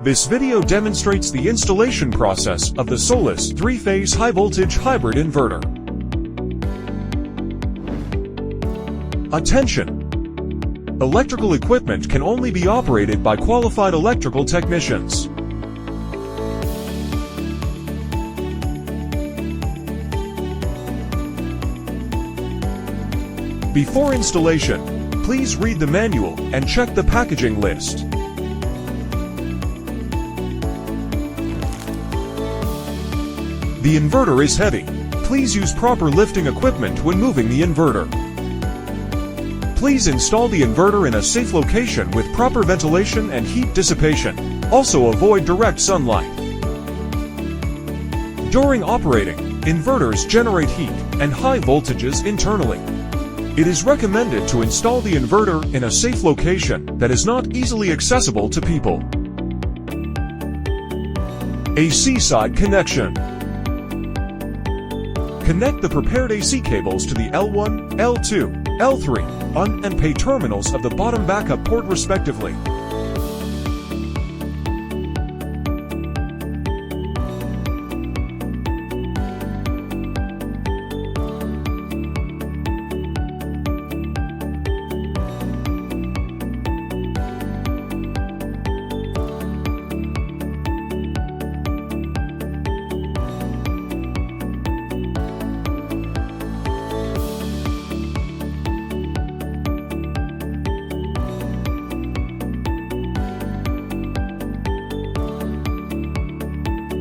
This video demonstrates the installation process of the Solis 3-phase high-voltage hybrid inverter. Attention! Electrical equipment can only be operated by qualified electrical technicians. Before installation, please read the manual and check the packaging list. The inverter is heavy. Please use proper lifting equipment when moving the inverter. Please install the inverter in a safe location with proper ventilation and heat dissipation. Also avoid direct sunlight. During operating, inverters generate heat and high voltages internally. It is recommended to install the inverter in a safe location that is not easily accessible to people. AC side connection. Connect the prepared AC cables to the L1, L2, L3, on and P terminals of the bottom backup port respectively.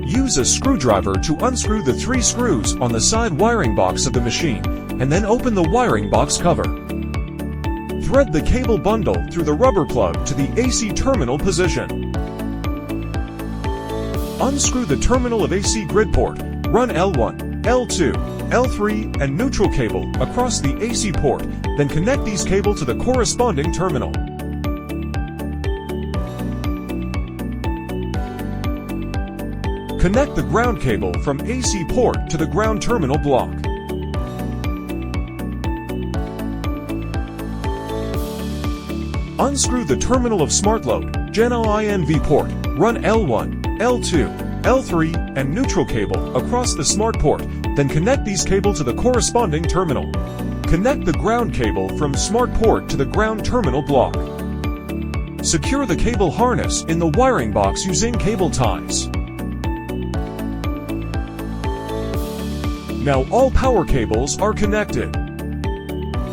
Use a screwdriver to unscrew the 3 screws on the side wiring box of the machine, and then open the wiring box cover. Thread the cable bundle through the rubber plug to the AC terminal position. Unscrew the terminal of AC grid port. Run L1, L2, L3, and neutral cable across the AC port, then connect these cables to the corresponding terminal. Connect the ground cable from AC port to the ground terminal block. Unscrew the terminal of smart load, Gen INV port. Run L1, L2, L3, and neutral cable across the smart port, then connect these cables to the corresponding terminal. Connect the ground cable from smart port to the ground terminal block. Secure the cable harness in the wiring box using cable ties. Now all power cables are connected.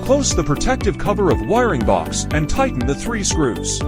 Close the protective cover of wiring box and tighten the 3 screws.